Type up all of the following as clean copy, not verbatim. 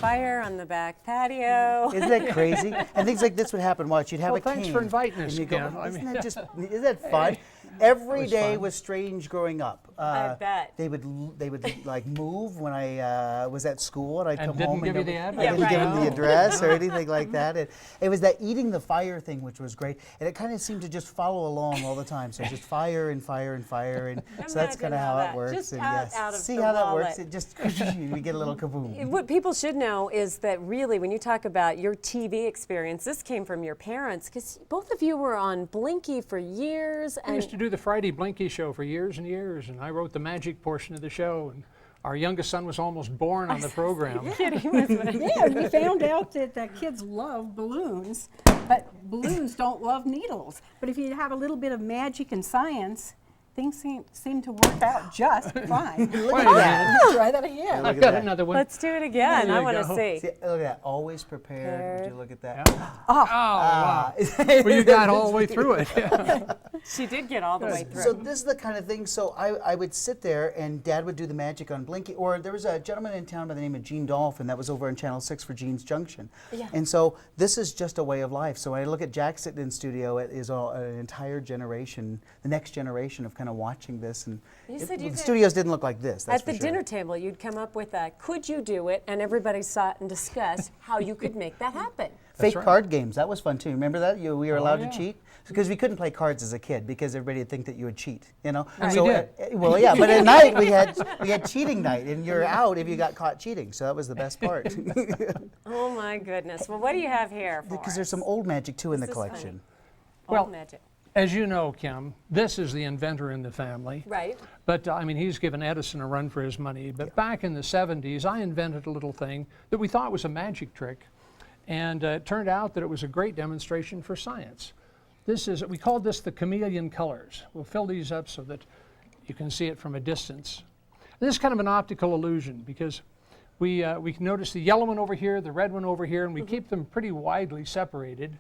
fire on the back patio. Isn't that crazy? And things like this would happen. Watch, you'd have a thanks cane, for inviting us, and you go, Ken. isn't that fun? Every was day fun. was strange growing up. I bet. They would like move when I was at school, and I'd come didn't home give and you the I address? didn't Yeah, give them right. the address or anything like that. It was that eating the fire thing, which was great, and it kind of seemed to just follow along all the time. So just fire and fire and fire, and so that's Imagine kind of how how that- it works. just and out of see the how that wallet. works. It just we get a little kaboom. What people should know is that really, when you talk about your TV experience, this came from your parents, because both of you were on Blinky for years. I used to do the Friday Blinky show for years and years, and I wrote the magic portion of the show. And our youngest son was almost born on the program. Yeah, we found out that the kids love balloons, but balloons don't love needles. But if you have a little bit of magic and science, things seem to work out just fine. Look at that. Try that again. Look I've at got that. another one. Let's do it again. There I you want to go. see. See, look at that. Always prepared. Would you look at that? Oh, wow. Well, you got all the way through it. She did get all the way through. So this is the kind of thing, so I would sit there and Dad would do the magic on Blinky, or there was a gentleman in town by the name of Gene Dolphin that was over on Channel 6 for Gene's Junction. Yeah. And so this is just a way of life. So when I look at Jack sitting in studio, it is an entire generation, the next generation of kind of watching this. And You said you the did- studios didn't look like this, that's At the for sure. dinner table, you'd come up with a, could you do it? And everybody sat and discussed how you could make that happen. Fake right. card games, that was fun too. Remember that? We were allowed yeah. to cheat? Because we couldn't play cards as a kid because everybody would think that you would cheat, you know? And we So, did. well, yeah, but at night we had cheating night, and you're out if you got caught cheating. So that was the best part. Oh my goodness. Well, what do you have here for Because there's us? some old magic too in the This is collection. Old Well, magic. As you know, Kim, this is the inventor in the family. Right. But I mean, he's given Edison a run for his money. But back in the 70s, I invented a little thing that we thought was a magic trick. And it turned out that it was a great demonstration for science. We called this the chameleon colors. We'll fill these up so that you can see it from a distance. This is kind of an optical illusion because we can notice the yellow one over here, the red one over here, and we keep them pretty widely separated.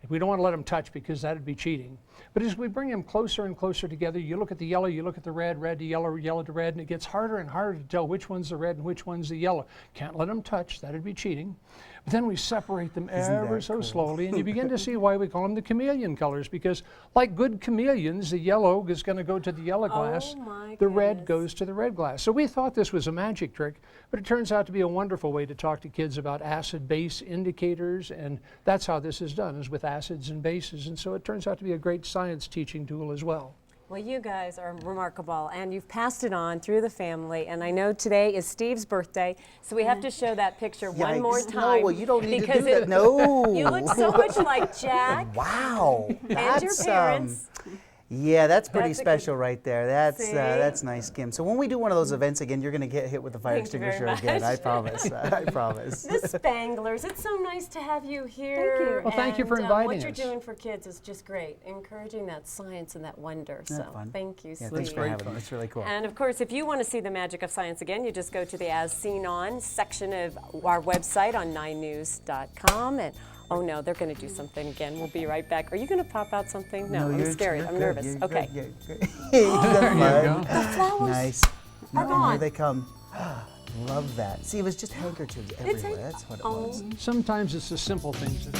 We don't want to let them touch because that would be cheating. But as we bring them closer and closer together, you look at the yellow, you look at the red, red to yellow, yellow to red, and it gets harder and harder to tell which one's the red and which one's the yellow. Can't let them touch, that would be cheating. But then we separate them ever that so cool? slowly, and you begin to see why we call them the chameleon colors, because like good chameleons, the yellow is going to go to the yellow glass, my the red goodness. goes to the red glass. So we thought this was a magic trick, but it turns out to be a wonderful way to talk to kids about acid-base indicators, and that's how this is done, is with acids and bases, and so it turns out to be a great science teaching tool as well. Well, you guys are remarkable, and you've passed it on through the family. And I know today is Steve's birthday, so we have to show that picture one more Yikes. time. No, well, you don't need to because do that. No. You look so much like Jack Wow. and your That's, parents. yeah, that's pretty That's a special right there. See? That's nice, Kim. So when we do one of those events again, you're going to get hit with the fire Thank you very extinguisher again. I much. promise. I promise. The Spanglers, it's so nice to have you here. you. Well, thank you for and, inviting what you're us. doing for kids is just great, encouraging that science and that wonder. Isn't that So fun? thank you, Yeah, Steve. thanks for having me. It's really cool. And of course, if you want to see the magic of science again, you just go to the As Seen On section of our website on 9news.com. And oh no, they're going to do something again. We'll be right back. Are you going to pop out something? No, I'm you're- scared. you're I'm good. nervous. You're Okay. good. You're good. There you go. The flowers. Nice. Are And gone. here they come. Love that. See, it was just handkerchiefs everywhere. That's what it was. Sometimes it's the simple things that